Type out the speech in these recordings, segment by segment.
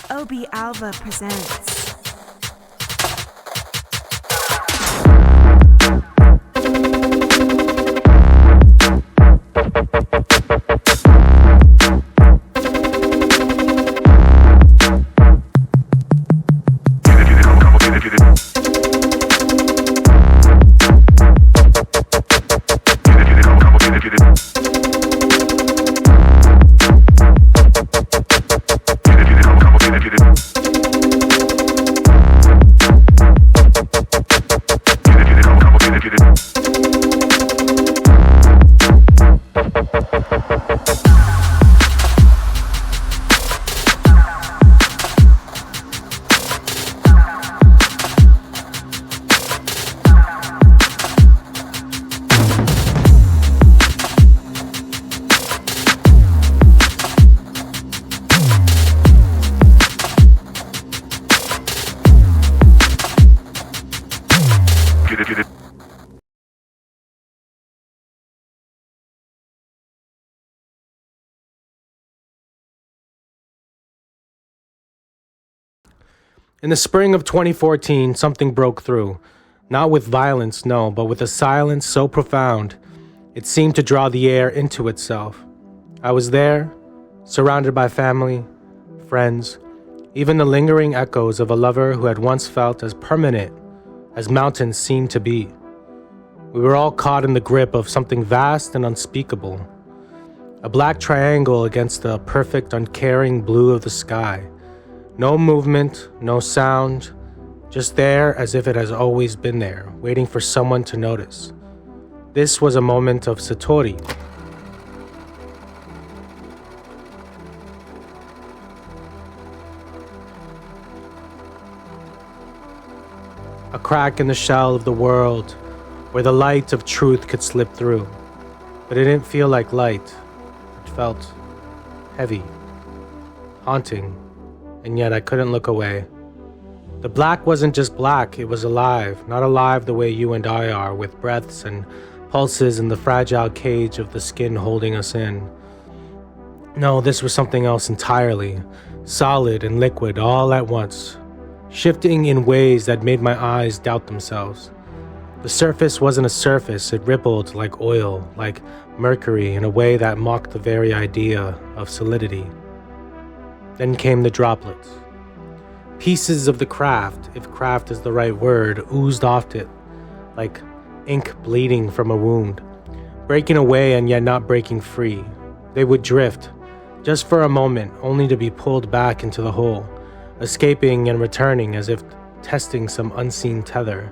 OB Alva presents. In the spring of 2014, something broke through. Not with violence, no, but with a silence so profound, it seemed to draw the air into itself. I was there, surrounded by family, friends, even the lingering echoes of a lover who had once felt as permanent as mountains seemed to be. We were all caught in the grip of something vast and unspeakable. A black triangle against the perfect, uncaring blue of the sky. No movement, no sound, just there as if it has always been there, waiting for someone to notice. This was a moment of satori. A crack in the shell of the world where the light of truth could slip through. But it didn't feel like light. It felt heavy, haunting. And yet I couldn't look away. The black wasn't just black, it was alive, not alive the way you and I are, with breaths and pulses in the fragile cage of the skin holding us in. No, this was something else entirely, solid and liquid all at once, shifting in ways that made my eyes doubt themselves. The surface wasn't a surface, it rippled like oil, like mercury, in a way that mocked the very idea of solidity. Then came the droplets. Pieces of the craft, if craft is the right word, oozed off it, like ink bleeding from a wound, breaking away and yet not breaking free. They would drift, just for a moment, only to be pulled back into the hole, escaping and returning as if testing some unseen tether.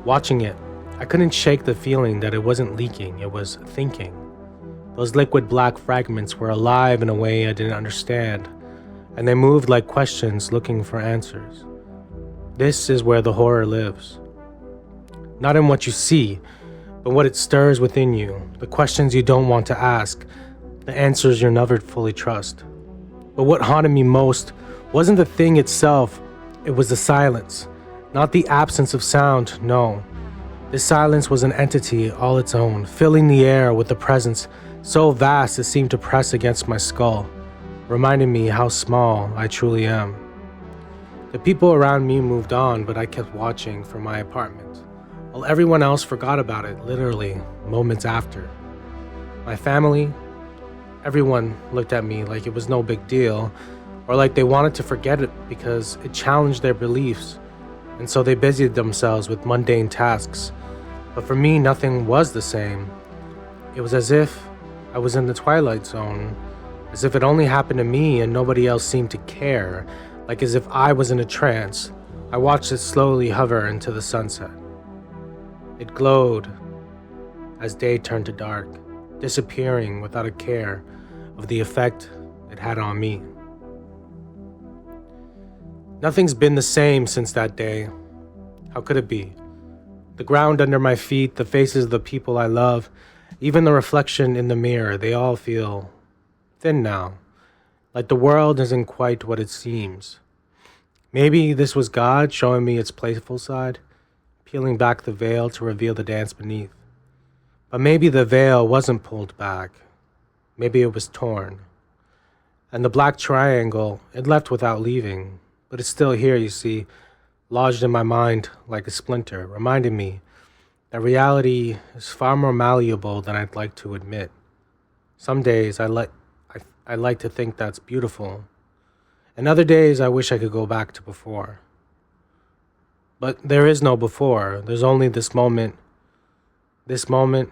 Watching it, I couldn't shake the feeling that it wasn't leaking, it was thinking. Those liquid black fragments were alive in a way I didn't understand, and they moved like questions looking for answers. This is where the horror lives. Not in what you see, but what it stirs within you, the questions you don't want to ask, the answers you'll never fully trust. But what haunted me most wasn't the thing itself, it was the silence, not the absence of sound, no. This silence was an entity all its own, filling the air with a presence so vast it seemed to press against my skull, reminding me how small I truly am. The people around me moved on, but I kept watching from my apartment, while everyone else forgot about it, literally, moments after. My family, everyone looked at me like it was no big deal, or like they wanted to forget it because it challenged their beliefs, and so they busied themselves with mundane tasks. But for me, nothing was the same. It was as if I was in the twilight zone, as if it only happened to me and nobody else seemed to care, like as if I was in a trance. I watched it slowly hover into the sunset. It glowed as day turned to dark, disappearing without a care of the effect it had on me. Nothing's been the same since that day. How could it be? The ground under my feet, the faces of the people I love, even the reflection in the mirror, they all feel thin now, like the world isn't quite what it seems. Maybe this was God showing me its playful side, peeling back the veil to reveal the dance beneath. But maybe the veil wasn't pulled back. Maybe it was torn. And the black triangle, it left without leaving, but it's still here, you see, lodged in my mind like a splinter, reminding me that reality is far more malleable than I'd like to admit. Some days I like to think that's beautiful, and other days I wish I could go back to before. But there is no before, there's only this moment, and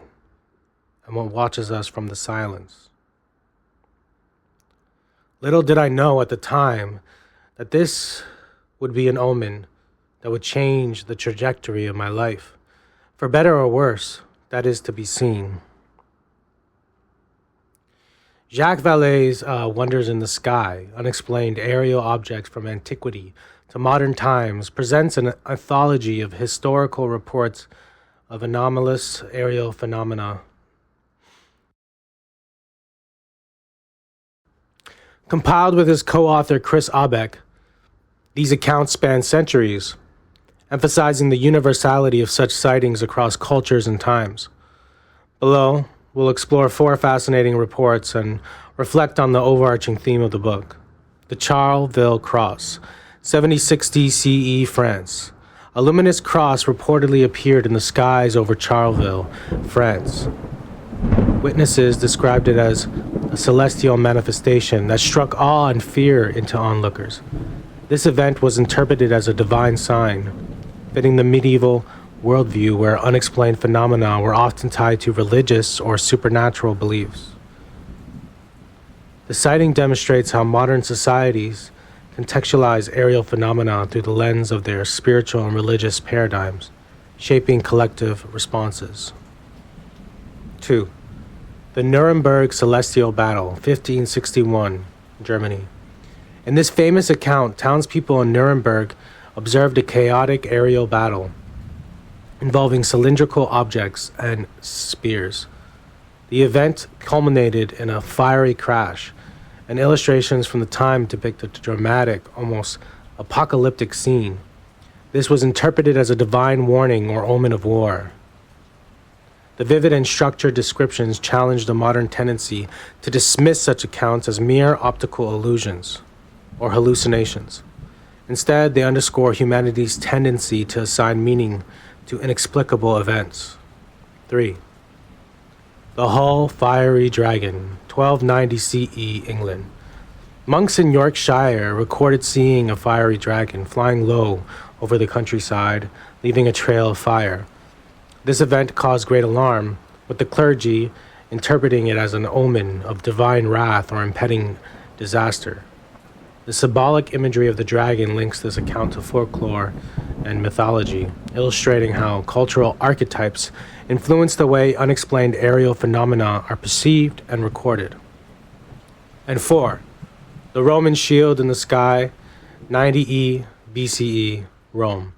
what watches us from the silence. Little did I know at the time that this would be an omen that would change the trajectory of my life. For better or worse, that is to be seen. Jacques Vallée's Wonders in the Sky, Unexplained Aerial Objects from Antiquity to Modern Times, presents an anthology of historical reports of anomalous aerial phenomena. Compiled with his co-author Chris Abeck, these accounts span centuries, emphasizing the universality of such sightings across cultures and times. Below, we'll explore 4 fascinating reports and reflect on the overarching theme of the book. The Charleville Cross, 7060 CE, France. A luminous cross reportedly appeared in the skies over Charleville, France. Witnesses described it as a celestial manifestation that struck awe and fear into onlookers. This event was interpreted as a divine sign, fitting the medieval worldview where unexplained phenomena were often tied to religious or supernatural beliefs. The sighting demonstrates how modern societies contextualize aerial phenomena through the lens of their spiritual and religious paradigms, shaping collective responses. 2. The Nuremberg Celestial Battle, 1561, Germany. In this famous account, townspeople in Nuremberg observed a chaotic aerial battle involving cylindrical objects and spears. The event culminated in a fiery crash, and illustrations from the time depict a dramatic, almost apocalyptic scene. This was interpreted as a divine warning or omen of war. The vivid and structured descriptions challenged the modern tendency to dismiss such accounts as mere optical illusions or hallucinations. Instead, they underscore humanity's tendency to assign meaning to inexplicable events. 3. The Hull Fiery Dragon, 1290 CE, England. Monks in Yorkshire recorded seeing a fiery dragon flying low over the countryside, leaving a trail of fire. This event caused great alarm, with the clergy interpreting it as an omen of divine wrath or impending disaster. The symbolic imagery of the dragon links this account to folklore and mythology, illustrating how cultural archetypes influence the way unexplained aerial phenomena are perceived and recorded. And 4. The Roman Shield in the Sky, 90 BCE, Rome.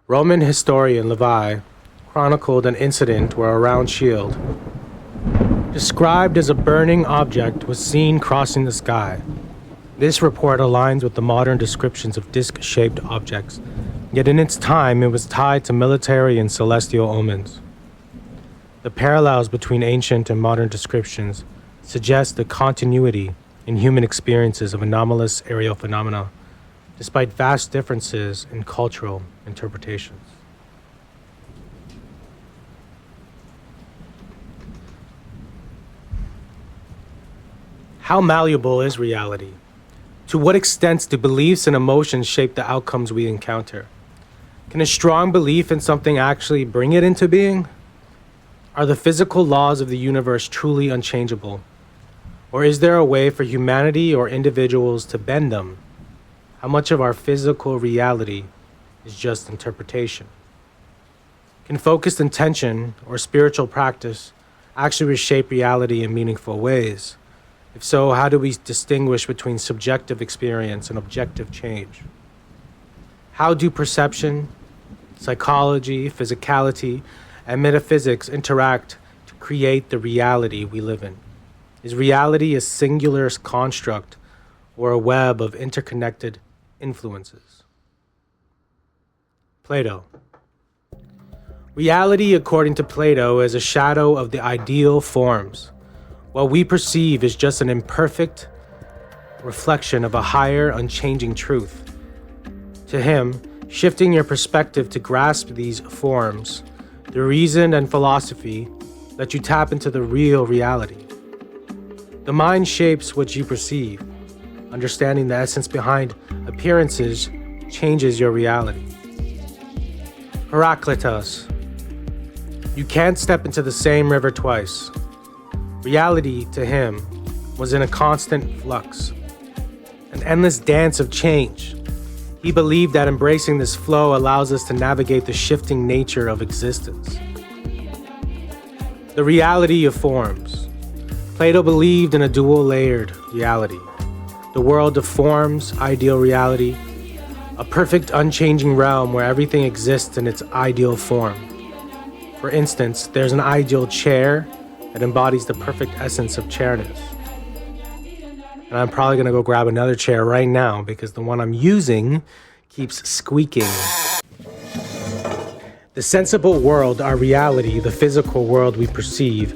Roman historian Livy chronicled an incident where a round shield, described as a burning object, was seen crossing the sky. This report aligns with the modern descriptions of disc-shaped objects, yet in its time it was tied to military and celestial omens. The parallels between ancient and modern descriptions suggest the continuity in human experiences of anomalous aerial phenomena, despite vast differences in cultural interpretations. How malleable is reality? To what extent do beliefs and emotions shape the outcomes we encounter? Can a strong belief in something actually bring it into being? Are the physical laws of the universe truly unchangeable? Or is there a way for humanity or individuals to bend them? How much of our physical reality is just interpretation? Can focused intention or spiritual practice actually reshape reality in meaningful ways? If so, how do we distinguish between subjective experience and objective change? How do perception, psychology, physicality, and metaphysics interact to create the reality we live in? Is reality a singular construct or a web of interconnected influences? Plato. Reality, according to Plato, is a shadow of the ideal forms. What we perceive is just an imperfect reflection of a higher, unchanging truth. To him, shifting your perspective to grasp these forms, the reason and philosophy let you tap into the real reality. The mind shapes what you perceive. Understanding the essence behind appearances changes your reality. Heraclitus, you can't step into the same river twice. Reality, to him, was in a constant flux, an endless dance of change. He believed that embracing this flow allows us to navigate the shifting nature of existence. The reality of forms. Plato believed in a dual-layered reality. The world of forms, ideal reality, a perfect unchanging realm where everything exists in its ideal form. For instance, there's an ideal chair that embodies the perfect essence of chairness. And I'm probably gonna go grab another chair right now because the one I'm using keeps squeaking. The sensible world, our reality, the physical world we perceive,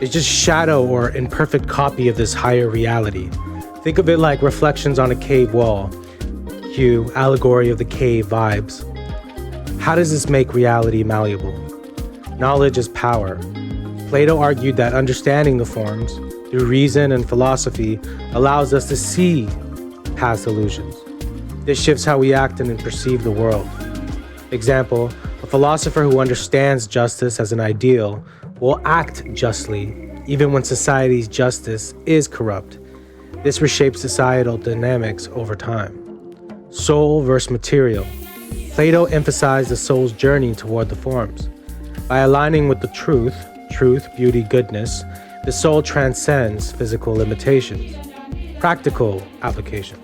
is just shadow or imperfect copy of this higher reality. Think of it like reflections on a cave wall. Cue allegory of the cave vibes. How does this make reality malleable? Knowledge is power. Plato argued that understanding the forms through reason and philosophy allows us to see past illusions. This shifts how we act and perceive the world. Example, a philosopher who understands justice as an ideal will act justly even when society's justice is corrupt. This reshapes societal dynamics over time. Soul versus material. Plato emphasized the soul's journey toward the forms. By aligning with the truth, beauty, goodness, the soul transcends physical limitations. Practical applications.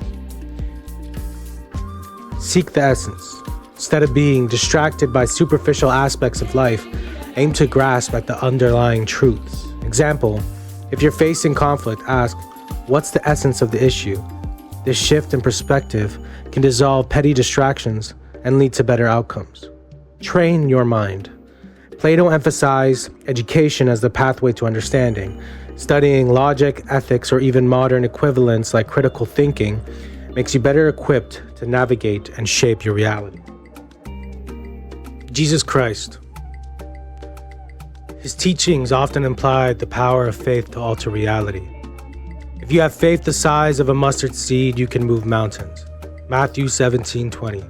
Seek the essence. Instead of being distracted by superficial aspects of life, aim to grasp at the underlying truths. Example, if you're facing conflict, ask, what's the essence of the issue? This shift in perspective can dissolve petty distractions and lead to better outcomes. Train your mind. Plato emphasized education as the pathway to understanding. Studying logic, ethics, or even modern equivalents like critical thinking makes you better equipped to navigate and shape your reality. Jesus Christ. His teachings often implied the power of faith to alter reality. If you have faith the size of a mustard seed, you can move mountains. Matthew 17:20.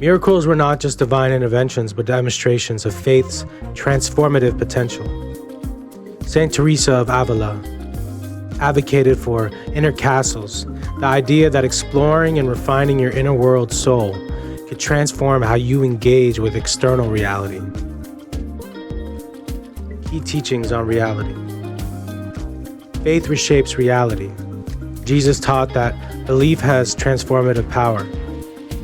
Miracles were not just divine interventions, but demonstrations of faith's transformative potential. Saint Teresa of Avila advocated for inner castles, the idea that exploring and refining your inner world soul could transform how you engage with external reality. Key teachings on reality. Faith reshapes reality. Jesus taught that belief has transformative power.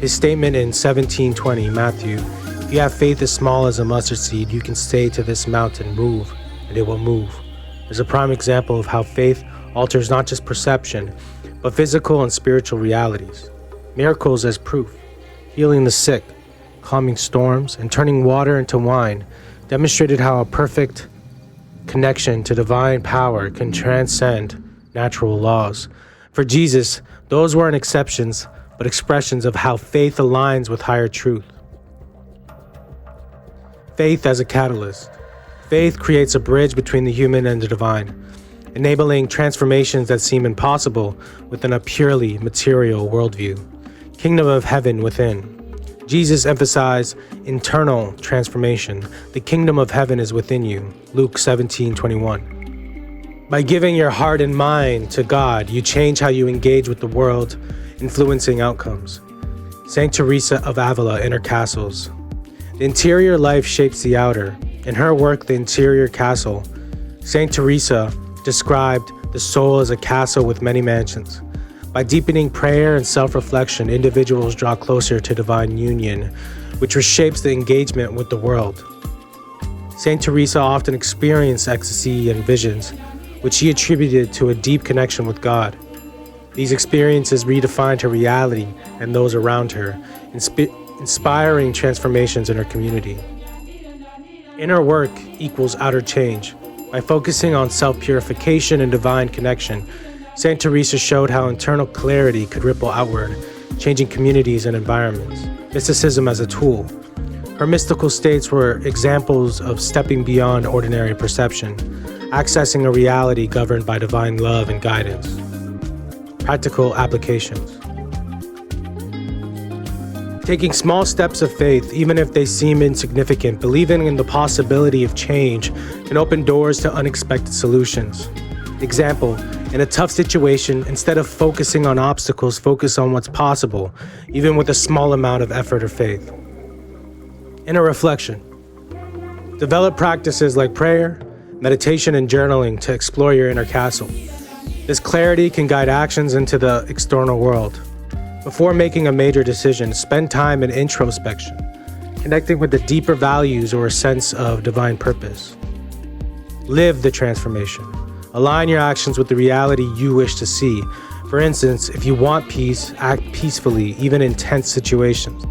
His statement in 17:20 Matthew, if you have faith as small as a mustard seed, you can say to this mountain, move, and it will move, is a prime example of how faith alters not just perception, but physical and spiritual realities. Miracles as proof, healing the sick, calming storms, and turning water into wine demonstrated how a perfect connection to divine power can transcend natural laws. For Jesus, those weren't exceptions, but expressions of how faith aligns with higher truth. Faith as a catalyst. Faith creates a bridge between the human and the divine, enabling transformations that seem impossible within a purely material worldview. Kingdom of heaven within. Jesus emphasized internal transformation. The kingdom of heaven is within you. Luke 17:21. By giving your heart and mind to God, you change how you engage with the world, influencing outcomes. Saint Teresa of Avila, Inner Castles. The interior life shapes the outer. In her work, The Interior Castle, Saint Teresa described the soul as a castle with many mansions. By deepening prayer and self-reflection, individuals draw closer to divine union, which reshapes the engagement with the world. Saint Teresa often experienced ecstasy and visions, which she attributed to a deep connection with God. These experiences redefined her reality and those around her, inspiring transformations in her community. Inner work equals outer change. By focusing on self-purification and divine connection, Saint Teresa showed how internal clarity could ripple outward, changing communities and environments. Mysticism as a tool. Her mystical states were examples of stepping beyond ordinary perception, accessing a reality governed by divine love and guidance. Practical applications. Taking small steps of faith, even if they seem insignificant, believing in the possibility of change can open doors to unexpected solutions. Example, in a tough situation, instead of focusing on obstacles, focus on what's possible, even with a small amount of effort or faith. Inner reflection. Develop practices like prayer, meditation, and journaling to explore your inner castle. This clarity can guide actions into the external world. Before making a major decision, spend time in introspection, connecting with the deeper values or a sense of divine purpose. Live the transformation. Align your actions with the reality you wish to see. For instance, if you want peace, act peacefully, even in tense situations.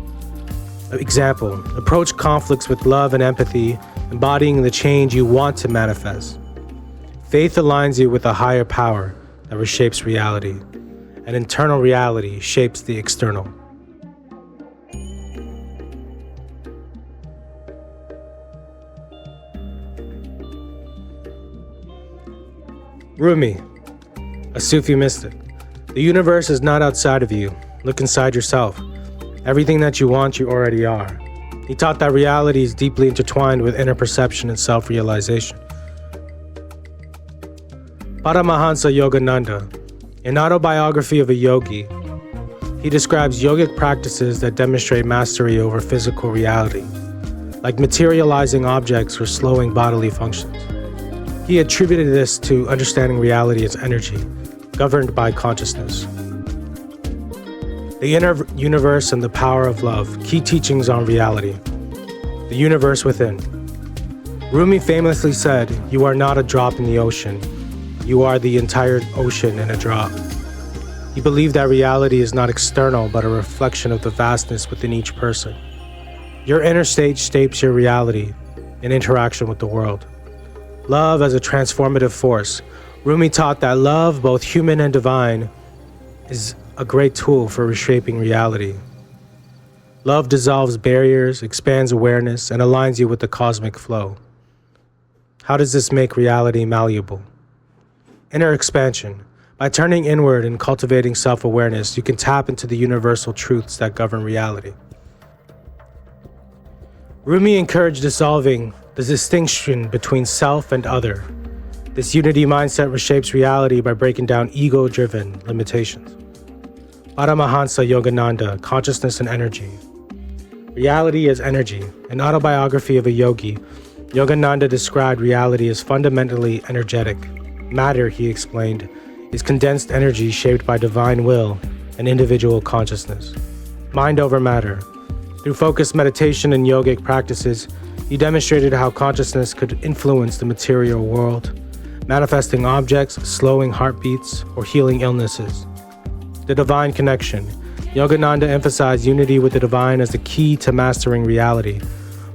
Example, approach conflicts with love and empathy, embodying the change you want to manifest. Faith aligns you with a higher power that reshapes reality. An internal reality shapes the external. Rumi, a Sufi mystic. The universe is not outside of you. Look inside yourself. Everything that you want, you already are. He taught that reality is deeply intertwined with inner perception and self-realization. Paramahansa Yogananda, an autobiography of a yogi, he describes yogic practices that demonstrate mastery over physical reality, like materializing objects or slowing bodily functions. He attributed this to understanding reality as energy, governed by consciousness. The inner universe and the power of love, key teachings on reality. The universe within. Rumi famously said, "You are not a drop in the ocean. You are the entire ocean in a drop." He believed that reality is not external, but a reflection of the vastness within each person. Your inner state shapes your reality in interaction with the world. Love as a transformative force. Rumi taught that love, both human and divine, is a great tool for reshaping reality. Love dissolves barriers, expands awareness, and aligns you with the cosmic flow. How does this make reality malleable? Inner expansion. By turning inward and cultivating self-awareness, you can tap into the universal truths that govern reality. Rumi encouraged dissolving the distinction between self and other. This unity mindset reshapes reality by breaking down ego-driven limitations. Paramahansa Yogananda, Consciousness and Energy. Reality as Energy. An autobiography of a yogi, Yogananda described reality as fundamentally energetic. Matter, he explained, is condensed energy shaped by divine will and individual consciousness. Mind over matter. Through focused meditation and yogic practices, he demonstrated how consciousness could influence the material world, manifesting objects, slowing heartbeats, or healing illnesses. The divine connection. Yogananda emphasized unity with the divine as the key to mastering reality.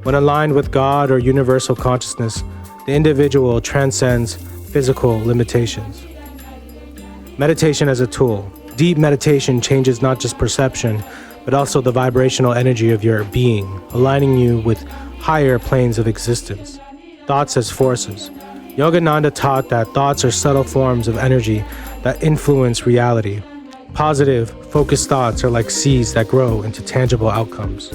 When aligned with God or universal consciousness, the individual transcends physical limitations. Meditation as a tool. Deep meditation changes not just perception, but also the vibrational energy of your being, aligning you with higher planes of existence. Thoughts as forces. Yogananda taught that thoughts are subtle forms of energy that influence reality. Positive, focused thoughts are like seeds that grow into tangible outcomes.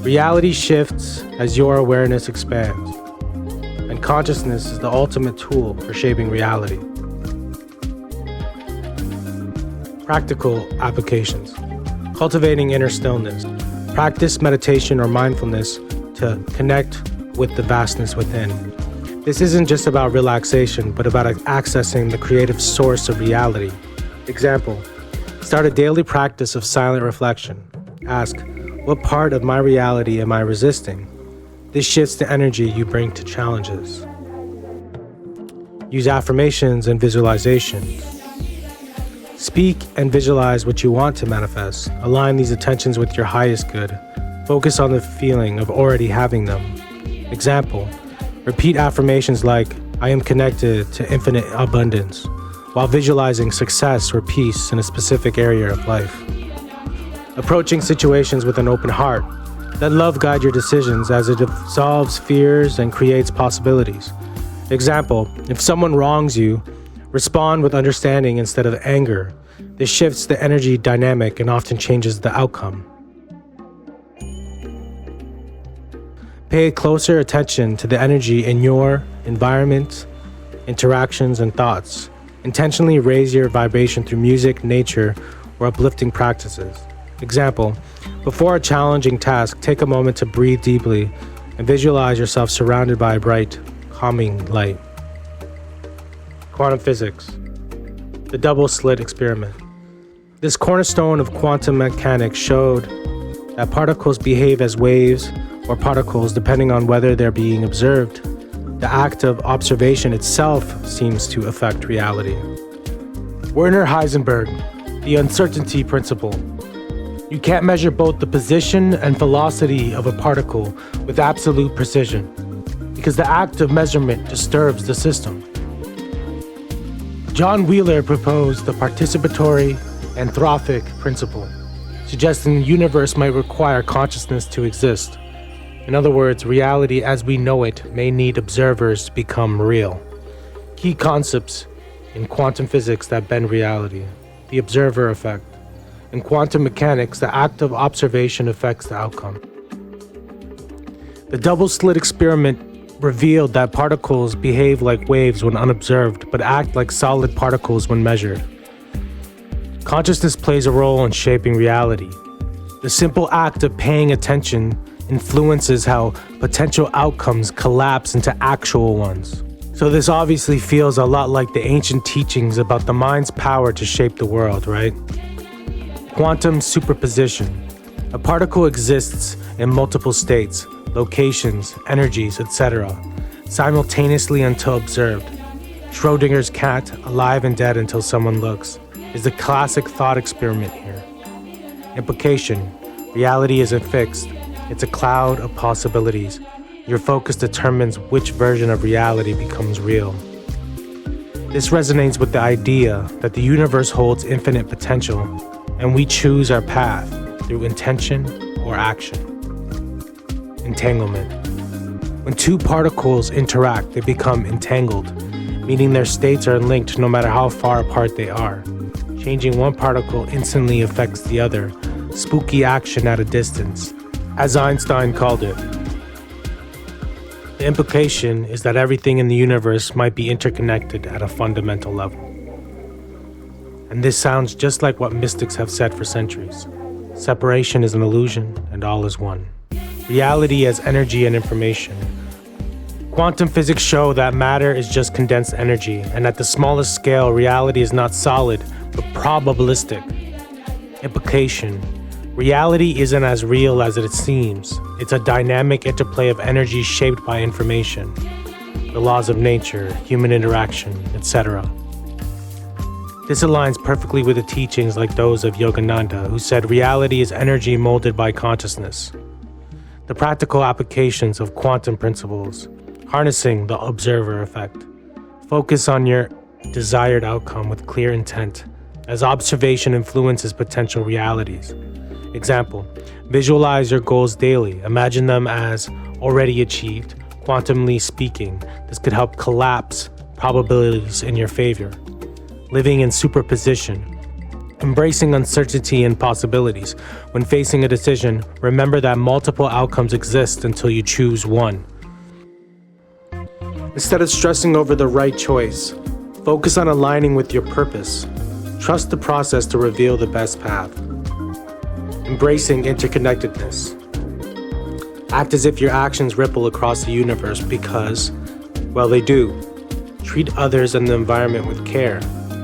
Reality shifts as your awareness expands, and consciousness is the ultimate tool for shaping reality. Practical applications. Cultivating inner stillness. Practice meditation or mindfulness to connect with the vastness within. This isn't just about relaxation, but about accessing the creative source of reality. Example, start a daily practice of silent reflection. Ask, what part of my reality am I resisting? This shifts the energy you bring to challenges. Use affirmations and visualizations. Speak and visualize what you want to manifest. Align these intentions with your highest good. Focus on the feeling of already having them. Example, repeat affirmations like, I am connected to infinite abundance, while visualizing success or peace in a specific area of life. Approaching situations with an open heart. Let love guide your decisions as it dissolves fears and creates possibilities. Example, if someone wrongs you, respond with understanding instead of anger. This shifts the energy dynamic and often changes the outcome. Pay closer attention to the energy in your environment, interactions, and thoughts. Intentionally raise your vibration through music, nature, or uplifting practices. Example, before a challenging task, take a moment to breathe deeply and visualize yourself surrounded by a bright, calming light. Quantum physics. The double slit experiment. This cornerstone of quantum mechanics showed that particles behave as waves or particles depending on whether they're being observed. The act of observation itself seems to affect reality. Werner Heisenberg, the uncertainty principle. You can't measure both the position and velocity of a particle with absolute precision, because the act of measurement disturbs the system. John Wheeler proposed the participatory anthropic principle, suggesting the universe might require consciousness to exist. In other words, reality as we know it may need observers to become real. Key concepts in quantum physics that bend reality. The observer effect. In quantum mechanics, the act of observation affects the outcome. The double slit experiment revealed that particles behave like waves when unobserved, but act like solid particles when measured. Consciousness plays a role in shaping reality. The simple act of paying attention influences how potential outcomes collapse into actual ones. So this obviously feels a lot like the ancient teachings about the mind's power to shape the world, right? Quantum superposition. A particle exists in multiple states, locations, energies, etc., simultaneously until observed. Schrodinger's cat, alive and dead until someone looks, is the classic thought experiment here. Implication. Reality isn't fixed. It's a cloud of possibilities. Your focus determines which version of reality becomes real. This resonates with the idea that the universe holds infinite potential, and we choose our path through intention or action. Entanglement. When two particles interact, they become entangled, meaning their states are linked no matter how far apart they are. Changing one particle instantly affects the other. Spooky action at a distance, as Einstein called it. The implication is that everything in the universe might be interconnected at a fundamental level. And this sounds just like what mystics have said for centuries. Separation is an illusion, and all is one. Reality as energy and information. Quantum physics show that matter is just condensed energy, and at the smallest scale, reality is not solid, but probabilistic. Implication. Reality isn't as real as it seems. It's a dynamic interplay of energy shaped by information, the laws of nature, human interaction, etc. This aligns perfectly with the teachings like those of Yogananda, who said reality is energy molded by consciousness. The practical applications of quantum principles, harnessing the observer effect. Focus on your desired outcome with clear intent, as observation influences potential realities. Example, visualize your goals daily. Imagine them as already achieved. Quantumly speaking, this could help collapse probabilities in your favor. Living in superposition. Embracing uncertainty and possibilities. When facing a decision, remember that multiple outcomes exist until you choose one. Instead of stressing over the right choice, focus on aligning with your purpose. Trust the process to reveal the best path. Embracing interconnectedness. Act as if your actions ripple across the universe because, well, they do. Treat others and the environment with care,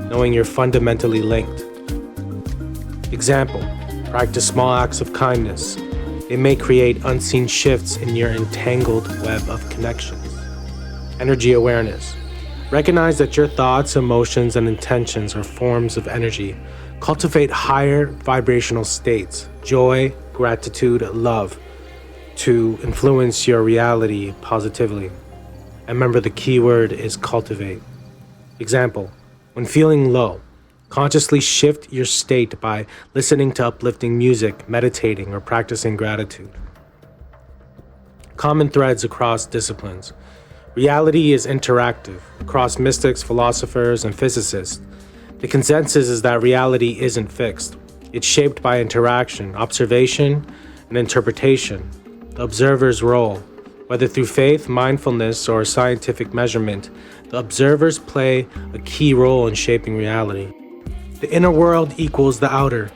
knowing you're fundamentally linked. Example, practice small acts of kindness. They may create unseen shifts in your entangled web of connections. Energy awareness. Recognize that your thoughts, emotions, and intentions are forms of energy. Cultivate higher vibrational states, joy, gratitude, love, to influence your reality positively. And remember, the key word is cultivate. Example, When feeling low, consciously shift your state by listening to uplifting music, meditating, or practicing gratitude. Common threads across disciplines. Reality is interactive across mystics, philosophers, and physicists. The consensus is that reality isn't fixed. It's shaped by interaction, observation, and interpretation. The observer's role, whether through faith, mindfulness, or scientific measurement, the observers play a key role in shaping reality. The inner world equals the outer.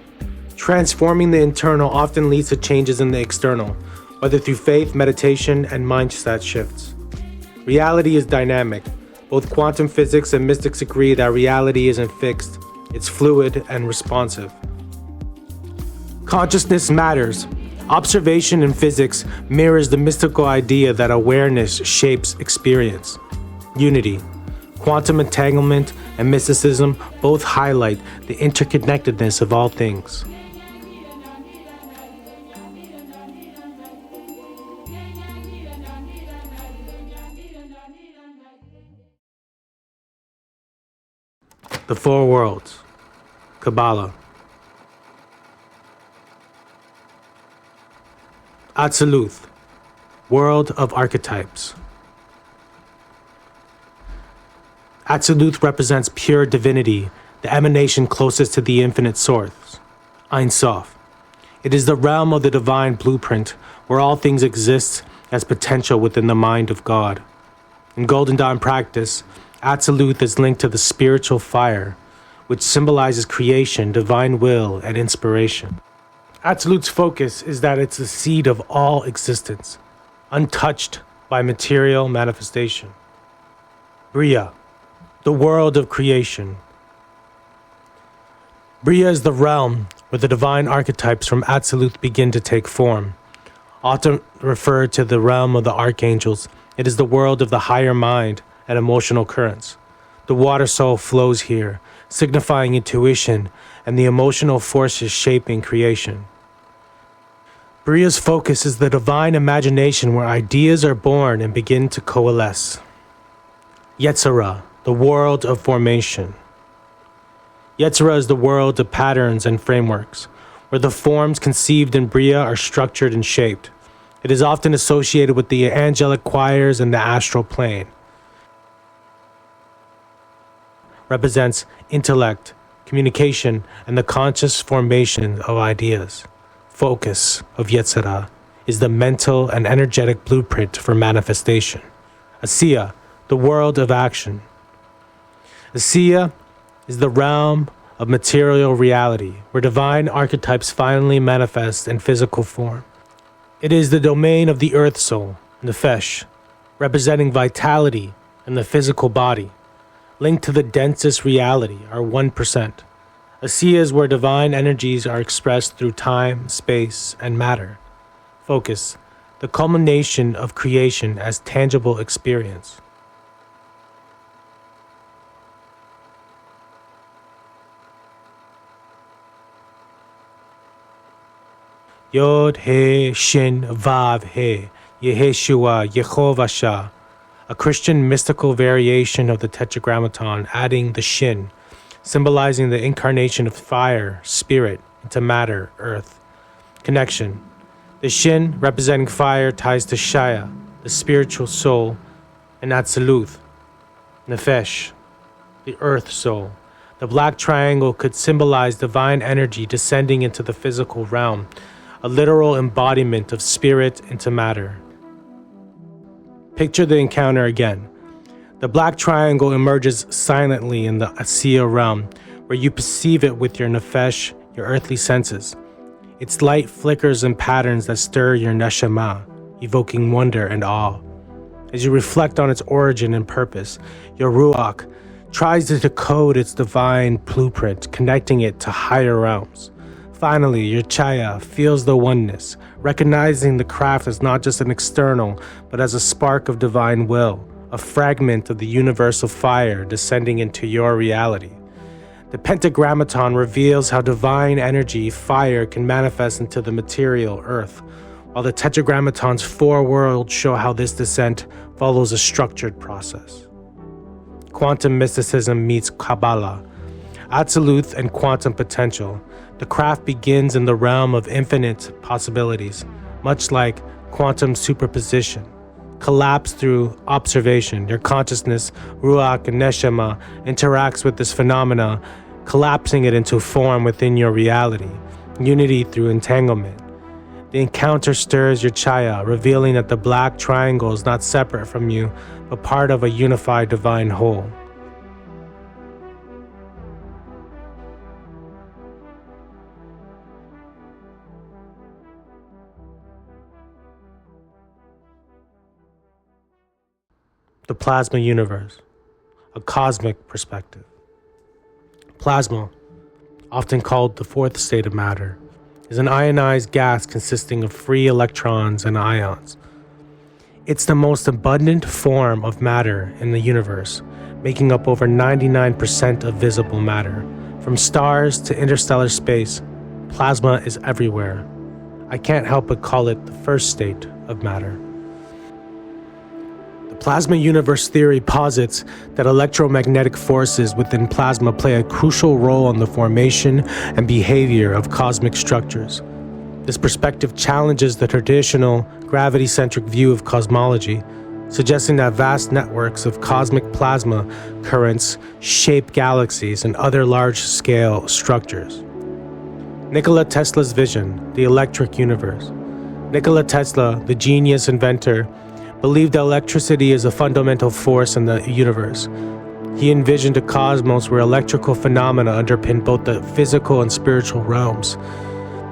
Transforming the internal often leads to changes in the external, whether through faith, meditation, and mindset shifts. Reality is dynamic. Both quantum physics and mystics agree that reality isn't fixed. It's fluid and responsive. Consciousness matters. Observation in physics mirrors the mystical idea that awareness shapes experience. Unity, quantum entanglement, and mysticism both highlight the interconnectedness of all things. The Four Worlds, Kabbalah. Atziluth, World of Archetypes. Atziluth represents pure divinity, the emanation closest to the infinite source, Ein Sof. It is the realm of the divine blueprint, where all things exist as potential within the mind of God. In Golden Dawn practice, Atziluth is linked to the spiritual fire, which symbolizes creation, divine will, and inspiration. Atziluth's focus is that it's the seed of all existence, untouched by material manifestation. Bria, the world of creation. Bria is the realm where the divine archetypes from Atziluth begin to take form. Often referred to the realm of the archangels, it is the world of the higher mind and emotional currents. The water soul flows here, signifying intuition and the emotional forces shaping creation. Bria's focus is the divine imagination where ideas are born and begin to coalesce. Yetzirah, the world of formation. Yetzirah is the world of patterns and frameworks, where the forms conceived in Bria are structured and shaped. It is often associated with the angelic choirs and the astral plane. Represents intellect, communication, and the conscious formation of ideas. Focus of Yetzirah is the mental and energetic blueprint for manifestation. Asiya, the world of action. Asiya is the realm of material reality, where divine archetypes finally manifest in physical form. It is the domain of the earth soul, Nefesh, representing vitality and the physical body. Linked to the densest reality are 1%. Asiya is where divine energies are expressed through time, space, and matter. Focus, the culmination of creation as tangible experience. Yod He Shin Vav He Yeheshua Yehovah. A Christian mystical variation of the Tetragrammaton, adding the Shin, symbolizing the incarnation of fire, spirit, into matter, earth. Connection. The Shin, representing fire, ties to Shaya, the spiritual soul, and Atziluth, Nefesh, the earth soul. The black triangle could symbolize divine energy descending into the physical realm, a literal embodiment of spirit into matter. Picture the encounter again. The black triangle emerges silently in the Asiya realm, where you perceive it with your nefesh, your earthly senses. Its light flickers in patterns that stir your neshama, evoking wonder and awe. As you reflect on its origin and purpose, your ruach tries to decode its divine blueprint, connecting it to higher realms. Finally, your chaya feels the oneness, recognizing the craft as not just an external, but as a spark of divine will, a fragment of the universal fire descending into your reality. The Pentagrammaton reveals how divine energy, fire, can manifest into the material earth, while the Tetragrammaton's four worlds show how this descent follows a structured process. quantum mysticism meets Kabbalah. Absolute and quantum potential. The craft begins in the realm of infinite possibilities, much like quantum superposition. Collapse through observation. Your consciousness, ruach and neshama, interacts with this phenomena, collapsing it into form within your reality. Unity through entanglement. The encounter stirs your chaya, revealing that the black triangle is not separate from you, but part of a unified divine whole. The plasma universe, a cosmic perspective. Plasma, often called the fourth state of matter, is an ionized gas consisting of free electrons and ions. It's the most abundant form of matter in the universe, making up over 99% of visible matter. From stars to interstellar space, plasma is everywhere. I can't help but call it the first state of matter. Plasma universe theory posits that electromagnetic forces within plasma play a crucial role in the formation and behavior of cosmic structures. This perspective challenges the traditional gravity-centric view of cosmology, suggesting that vast networks of cosmic plasma currents shape galaxies and other large-scale structures. Nikola Tesla's vision, the electric universe. Nikola Tesla, the genius inventor, believed that electricity is a fundamental force in the universe. He envisioned a cosmos where electrical phenomena underpinned both the physical and spiritual realms.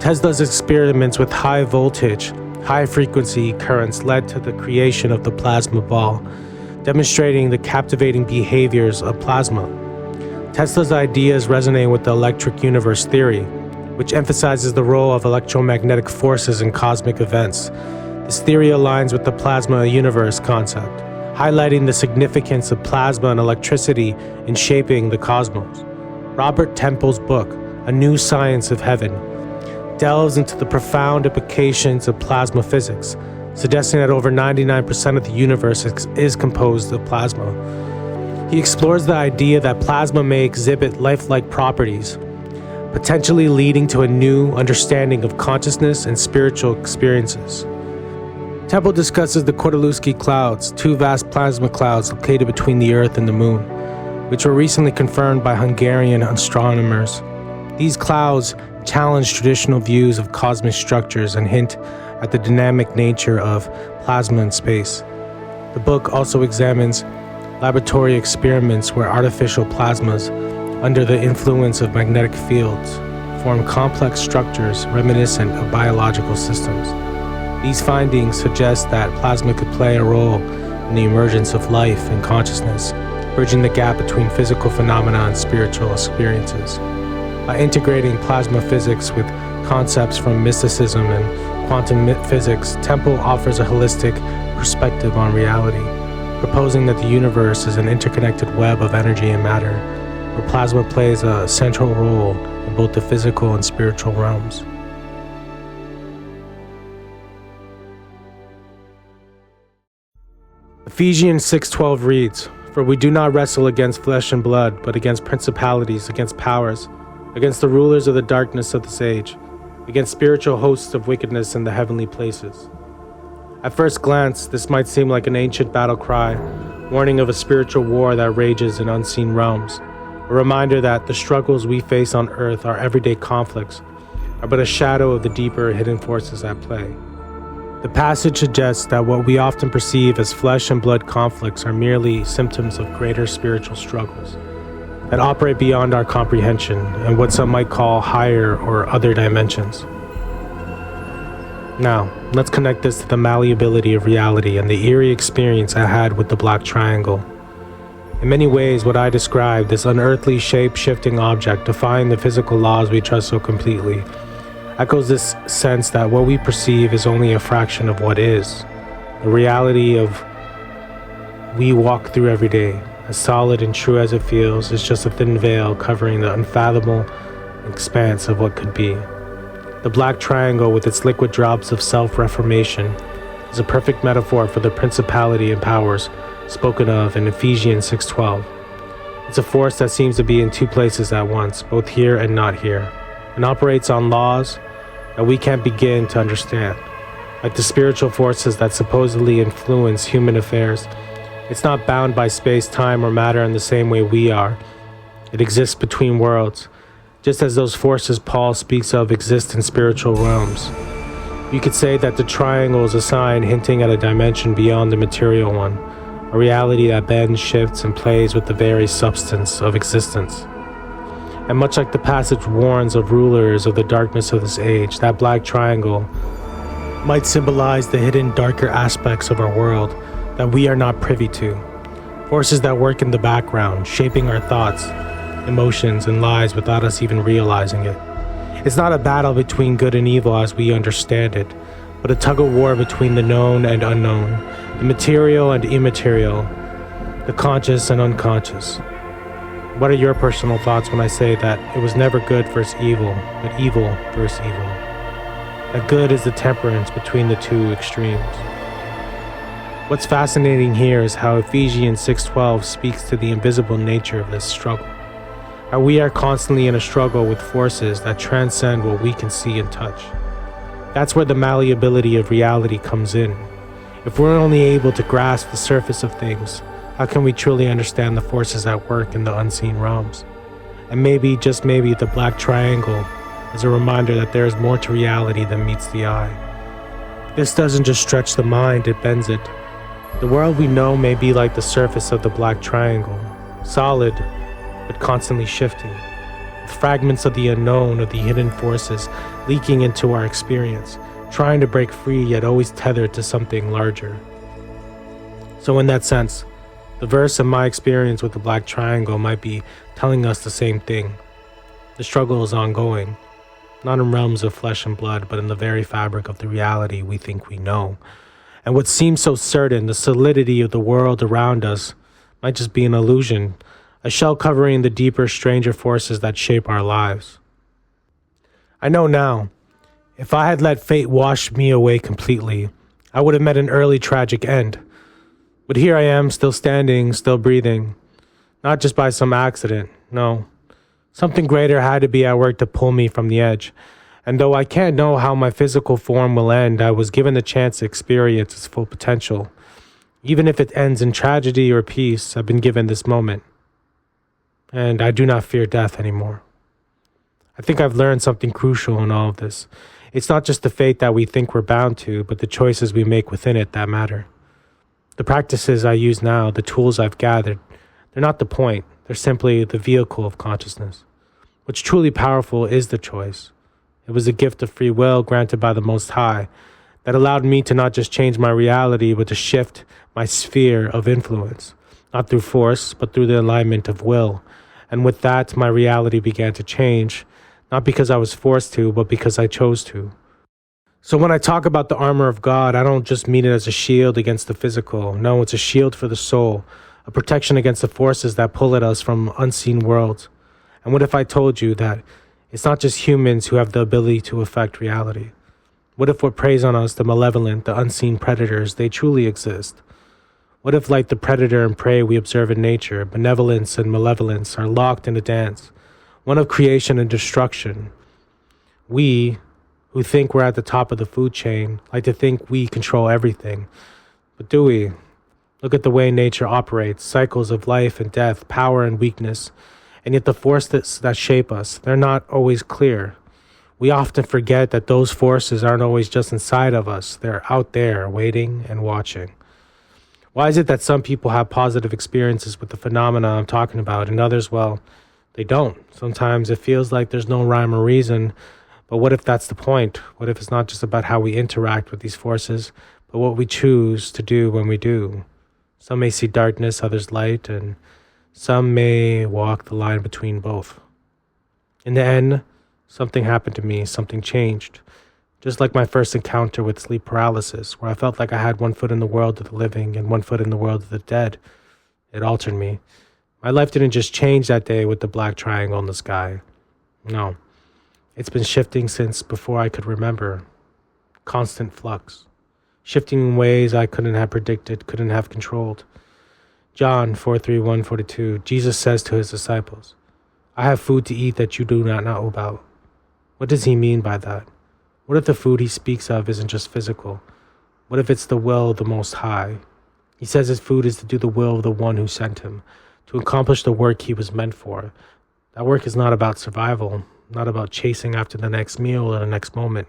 Tesla's experiments with high voltage, high frequency currents led to the creation of the plasma ball, demonstrating the captivating behaviors of plasma. Tesla's ideas resonate with the electric universe theory, which emphasizes the role of electromagnetic forces in cosmic events. This theory aligns with the plasma universe concept, highlighting the significance of plasma and electricity in shaping the cosmos. Robert Temple's book, A New Science of Heaven, delves into the profound implications of plasma physics, suggesting that over 99% of the universe is composed of plasma. He explores the idea that plasma may exhibit lifelike properties, potentially leading to a new understanding of consciousness and spiritual experiences. Temple discusses the Kordylewski clouds, two vast plasma clouds located between the Earth and the Moon, which were recently confirmed by Hungarian astronomers. These clouds challenge traditional views of cosmic structures and hint at the dynamic nature of plasma in space. The book also examines laboratory experiments where artificial plasmas, under the influence of magnetic fields, form complex structures reminiscent of biological systems. These findings suggest that plasma could play a role in the emergence of life and consciousness, bridging the gap between physical phenomena and spiritual experiences. By integrating plasma physics with concepts from mysticism and quantum physics, Temple offers a holistic perspective on reality, proposing that the universe is an interconnected web of energy and matter, where plasma plays a central role in both the physical and spiritual realms. Ephesians 6:12 reads, "For we do not wrestle against flesh and blood, but against principalities, against powers, against the rulers of the darkness of this age, against spiritual hosts of wickedness in the heavenly places." At first glance, this might seem like an ancient battle cry, warning of a spiritual war that rages in unseen realms, a reminder that the struggles we face on earth, our everyday conflicts, are but a shadow of the deeper hidden forces at play. The passage suggests that what we often perceive as flesh and blood conflicts are merely symptoms of greater spiritual struggles that operate beyond our comprehension and what some might call higher or other dimensions. Now, let's connect this to the malleability of reality and the eerie experience I had with the Black Triangle. In many ways, what I described, this unearthly shape-shifting object defying the physical laws we trust so completely, echoes this sense that what we perceive is only a fraction of what is. The reality of we walk through every day, as solid and true as it feels, is just a thin veil covering the unfathomable expanse of what could be. The Black Triangle, with its liquid drops of self-reformation, is a perfect metaphor for the principality and powers spoken of in Ephesians 6:12. It's a force that seems to be in two places at once, both here and not here, and operates on laws that we can't begin to understand. Like the spiritual forces that supposedly influence human affairs, it's not bound by space, time, or matter in the same way we are. It exists between worlds, just as those forces Paul speaks of exist in spiritual realms. You could say that the triangle is a sign hinting at a dimension beyond the material one, a reality that bends, shifts, and plays with the very substance of existence. And much like the passage warns of rulers of the darkness of this age, that black triangle might symbolize the hidden darker aspects of our world that we are not privy to, forces that work in the background, shaping our thoughts, emotions, and lives without us even realizing it. It's not a battle between good and evil as we understand it, but a tug-of-war between the known and unknown, the material and immaterial, the conscious and unconscious. What are your personal thoughts when I say that it was never good versus evil, but evil versus evil? That good is the temperance between the two extremes. What's fascinating here is how Ephesians 6:12 speaks to the invisible nature of this struggle. How we are constantly in a struggle with forces that transcend what we can see and touch. That's where the malleability of reality comes in. If we're only able to grasp the surface of things, how can we truly understand the forces at work in the unseen realms? And maybe, just maybe, the black triangle is a reminder that there is more to reality than meets the eye. This doesn't just stretch the mind, it bends it. The world we know may be like the surface of the black triangle, solid, but constantly shifting, with fragments of the unknown, of the hidden forces leaking into our experience, trying to break free yet always tethered to something larger. So in that sense, the verse and my experience with the black triangle might be telling us the same thing. The struggle is ongoing, not in realms of flesh and blood, but in the very fabric of the reality we think we know. And what seems so certain, the solidity of the world around us, might just be an illusion, a shell covering the deeper, stranger forces that shape our lives. I know now, if I had let fate wash me away completely, I would have met an early tragic end. But here I am, still standing, still breathing, not just by some accident, no. Something greater had to be at work to pull me from the edge. And though I can't know how my physical form will end, I was given the chance to experience its full potential. Even if it ends in tragedy or peace, I've been given this moment. And I do not fear death anymore. I think I've learned something crucial in all of this. It's not just the fate that we think we're bound to, but the choices we make within it that matter. The practices I use now, the tools I've gathered, they're not the point. They're simply the vehicle of consciousness. What's truly powerful is the choice. It was a gift of free will granted by the Most High that allowed me to not just change my reality, but to shift my sphere of influence, not through force, but through the alignment of will. And with that, my reality began to change, not because I was forced to, but because I chose to. So when I talk about the armor of God, I don't just mean it as a shield against the physical. No, it's a shield for the soul, a protection against the forces that pull at us from unseen worlds. And what if I told you that it's not just humans who have the ability to affect reality? What if what preys on us, the malevolent, the unseen predators, they truly exist? What if, like the predator and prey we observe in nature, benevolence and malevolence are locked in a dance, one of creation and destruction? We, who think we're at the top of the food chain, like to think we control everything. But do we? Look at the way nature operates, cycles of life and death, power and weakness. And yet the forces that shape us, they're not always clear. We often forget that those forces aren't always just inside of us. They're out there, waiting and watching. Why is it that some people have positive experiences with the phenomena I'm talking about, and others, well, they don't? Sometimes it feels like there's no rhyme or reason. But what if that's the point? What if it's not just about how we interact with these forces, but what we choose to do when we do? Some may see darkness, others light, and some may walk the line between both. In the end, something happened to me, something changed. Just like my first encounter with sleep paralysis, where I felt like I had one foot in the world of the living and one foot in the world of the dead. It altered me. My life didn't just change that day with the black triangle in the sky. No. It's been shifting since before I could remember. Constant flux. Shifting in ways I couldn't have predicted, couldn't have controlled. John 4:31-42, Jesus says to his disciples, I have food to eat that you do not know about. What does he mean by that? What if the food he speaks of isn't just physical? What if it's the will of the Most High? He says his food is to do the will of the one who sent him, to accomplish the work he was meant for. That work is not about survival, not about chasing after the next meal or the next moment.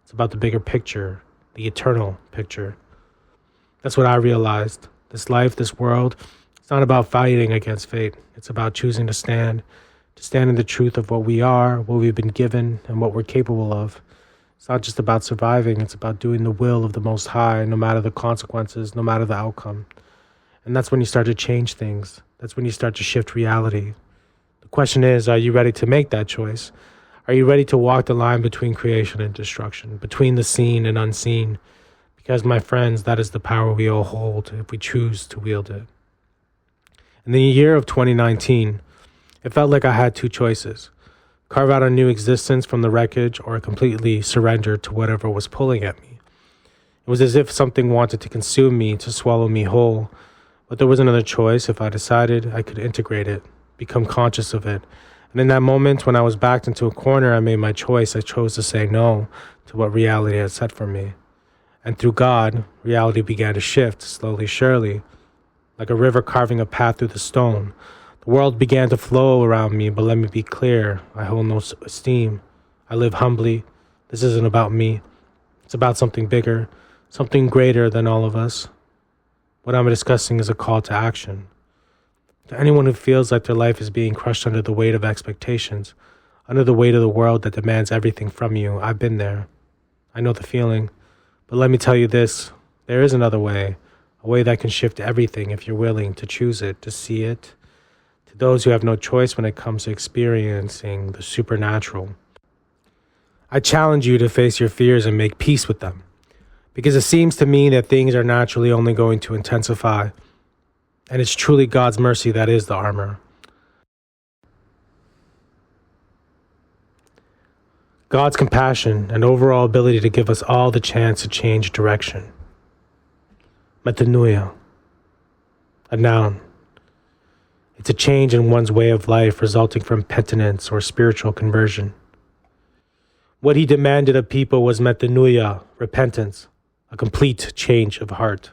It's about the bigger picture, the eternal picture. That's what I realized. This life, this world, it's not about fighting against fate. It's about choosing to stand in the truth of what we are, what we've been given, and what we're capable of. It's not just about surviving, it's about doing the will of the Most High, no matter the consequences, no matter the outcome. And that's when you start to change things. That's when you start to shift reality. The question is, are you ready to make that choice? Are you ready to walk the line between creation and destruction, between the seen and unseen? Because, my friends, that is the power we all hold if we choose to wield it. In the year of 2019, it felt like I had two choices: carve out a new existence from the wreckage or completely surrender to whatever was pulling at me. It was as if something wanted to consume me, to swallow me whole. But there was another choice. If I decided, I could integrate it, become conscious of it. And in that moment, when I was backed into a corner, I made my choice. I chose to say no to what reality had set for me. And through God, reality began to shift, slowly, surely, like a river carving a path through the stone. The world began to flow around me, but let me be clear, I hold no esteem. I live humbly. This isn't about me. It's about something bigger, something greater than all of us. What I'm discussing is a call to action. To anyone who feels like their life is being crushed under the weight of expectations, under the weight of the world that demands everything from you, I've been there. I know the feeling. But let me tell you this, there is another way, a way that can shift everything if you're willing to choose it, to see it. To those who have no choice when it comes to experiencing the supernatural, I challenge you to face your fears and make peace with them. Because it seems to me that things are naturally only going to intensify. And it's truly God's mercy that is the armor. God's compassion and overall ability to give us all the chance to change direction. Metanoia, a noun. It's a change in one's way of life resulting from penitence or spiritual conversion. What he demanded of people was metanoia, repentance, a complete change of heart.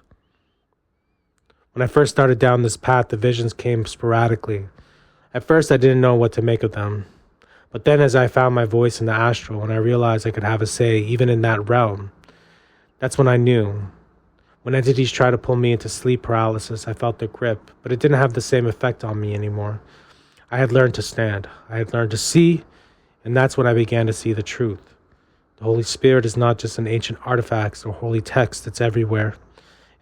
When I first started down this path, the visions came sporadically. At first, I didn't know what to make of them. But then as I found my voice in the astral and I realized I could have a say even in that realm, that's when I knew. When entities tried to pull me into sleep paralysis, I felt their grip, but it didn't have the same effect on me anymore. I had learned to stand. I had learned to see, and that's when I began to see the truth. The Holy Spirit is not just an ancient artifact or holy text, it's everywhere.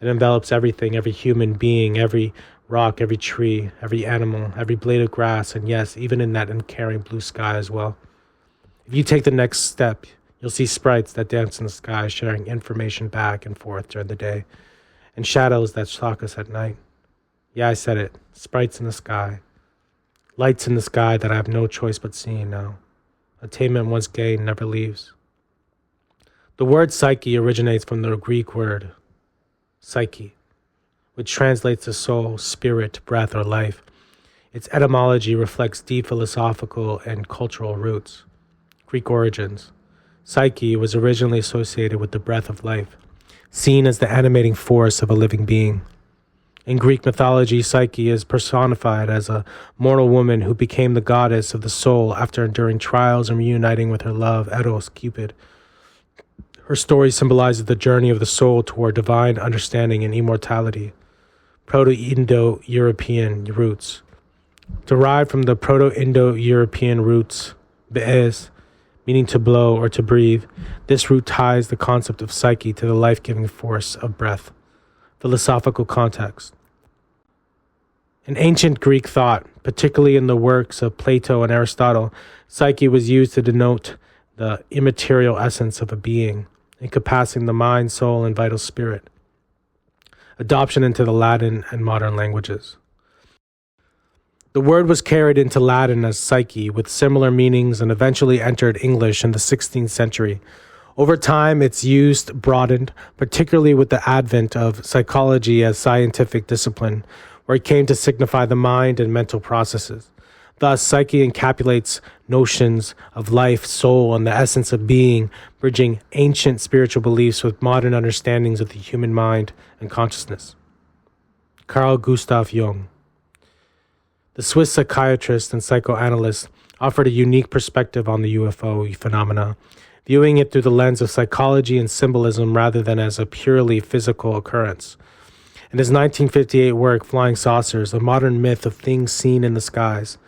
It envelops everything, every human being, every rock, every tree, every animal, every blade of grass, and yes, even in that uncaring blue sky as well. If you take the next step, you'll see sprites that dance in the sky, sharing information back and forth during the day, and shadows that stalk us at night. Yeah, I said it, sprites in the sky. Lights in the sky that I have no choice but seeing now. Attainment once gained never leaves. The word psyche originates from the Greek word psyche, which translates to soul, spirit, breath, or life. Its etymology reflects deep philosophical and cultural roots. Greek origins. Psyche was originally associated with the breath of life, seen as the animating force of a living being. In Greek mythology, Psyche is personified as a mortal woman who became the goddess of the soul after enduring trials and reuniting with her love, Eros, Cupid. Her story symbolizes the journey of the soul toward divine understanding and immortality. Proto-Indo-European roots. Derived from the Proto-Indo-European roots, be'ez, meaning to blow or to breathe, this root ties the concept of psyche to the life-giving force of breath. Philosophical context. In ancient Greek thought, particularly in the works of Plato and Aristotle, psyche was used to denote the immaterial essence of a being, encompassing the mind, soul, and vital spirit. Adoption into the Latin and modern languages. The word was carried into Latin as psyche with similar meanings and eventually entered English in the 16th century. Over time, its use broadened, particularly with the advent of psychology as scientific discipline, where it came to signify the mind and mental processes. Thus, psyche encapsulates notions of life, soul, and the essence of being, bridging ancient spiritual beliefs with modern understandings of the human mind and consciousness. Carl Gustav Jung. The Swiss psychiatrist and psychoanalyst offered a unique perspective on the UFO phenomena, viewing it through the lens of psychology and symbolism rather than as a purely physical occurrence. In his 1958 work, Flying Saucers, a modern myth of things seen in the skies,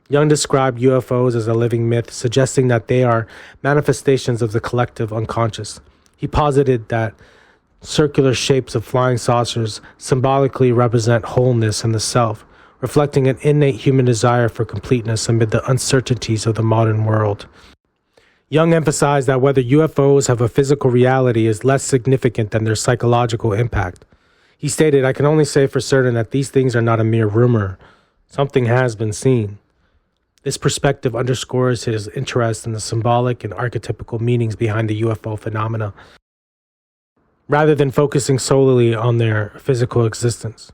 Jung described UFOs as a living myth, suggesting that they are manifestations of the collective unconscious. He posited that circular shapes of flying saucers symbolically represent wholeness in the self, reflecting an innate human desire for completeness amid the uncertainties of the modern world. Jung emphasized that whether UFOs have a physical reality is less significant than their psychological impact. He stated, "I can only say for certain that these things are not a mere rumor. Something has been seen." This perspective underscores his interest in the symbolic and archetypical meanings behind the UFO phenomena, rather than focusing solely on their physical existence.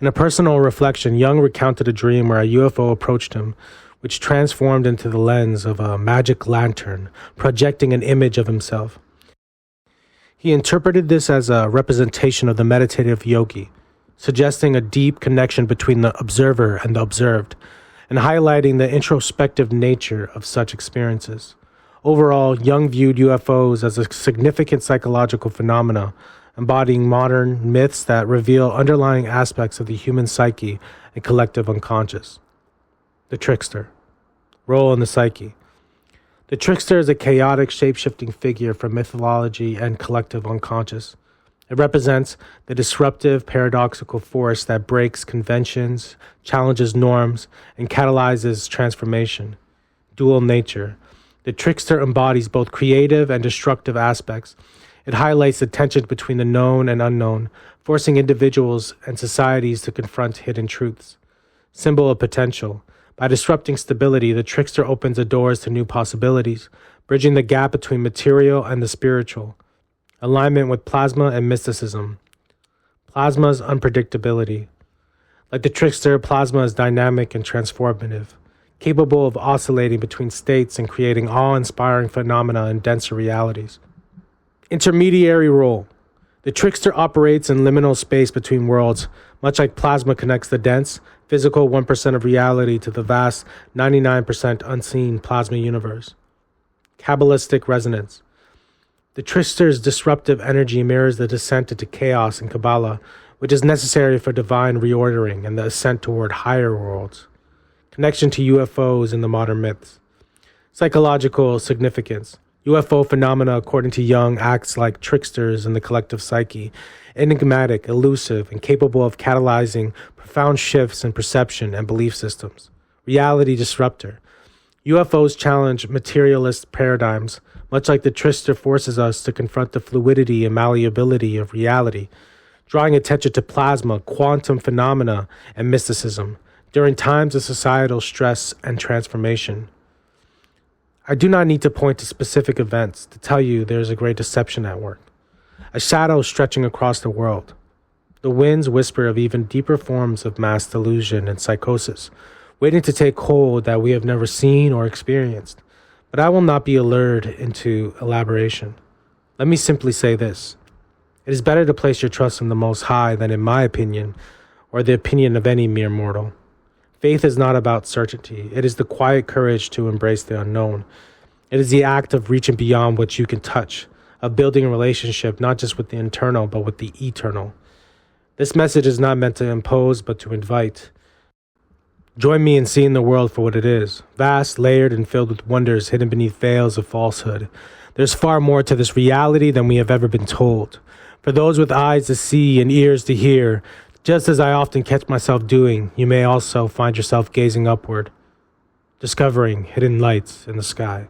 In a personal reflection, Jung recounted a dream where a UFO approached him, which transformed into the lens of a magic lantern, projecting an image of himself. He interpreted this as a representation of the meditative yogi, suggesting a deep connection between the observer and the observed, and highlighting the introspective nature of such experiences. Overall, Jung viewed UFOs as a significant psychological phenomena, embodying modern myths that reveal underlying aspects of the human psyche and collective unconscious. The trickster. Role in the psyche. The trickster is a chaotic, shape-shifting figure from mythology and collective unconscious. It represents the disruptive, paradoxical force that breaks conventions, challenges norms, and catalyzes transformation. Dual nature. The trickster embodies both creative and destructive aspects. It highlights the tension between the known and unknown, forcing individuals and societies to confront hidden truths. Symbol of potential. By disrupting stability, the trickster opens the doors to new possibilities, bridging the gap between material and the spiritual. Alignment with plasma and mysticism. Plasma's unpredictability. Like the trickster, plasma is dynamic and transformative, capable of oscillating between states and creating awe-inspiring phenomena in denser realities. Intermediary role. The trickster operates in liminal space between worlds, much like plasma connects the dense, physical 1% of reality to the vast 99% unseen plasma universe. Kabbalistic resonance. The trickster's disruptive energy mirrors the descent into chaos in Kabbalah, which is necessary for divine reordering and the ascent toward higher worlds. Connection to UFOs in the modern myths. Psychological significance. UFO phenomena, according to Jung, acts like tricksters in the collective psyche, enigmatic, elusive, and capable of catalyzing profound shifts in perception and belief systems. Reality disruptor. UFOs challenge materialist paradigms, much like the trickster forces us to confront the fluidity and malleability of reality, drawing attention to plasma, quantum phenomena, and mysticism during times of societal stress and transformation. I do not need to point to specific events to tell you there is a great deception at work, a shadow stretching across the world. The winds whisper of even deeper forms of mass delusion and psychosis, waiting to take hold that we have never seen or experienced. But I will not be allured into elaboration. Let me simply say this. It is better to place your trust in the Most High than in my opinion, or the opinion of any mere mortal. Faith is not about certainty. It is the quiet courage to embrace the unknown. It is the act of reaching beyond what you can touch, of building a relationship not just with the internal, but with the eternal. This message is not meant to impose, but to invite. Join me in seeing the world for what it is, vast, layered, and filled with wonders hidden beneath veils of falsehood. There's far more to this reality than we have ever been told. For those with eyes to see and ears to hear, just as I often catch myself doing, you may also find yourself gazing upward, discovering hidden lights in the sky.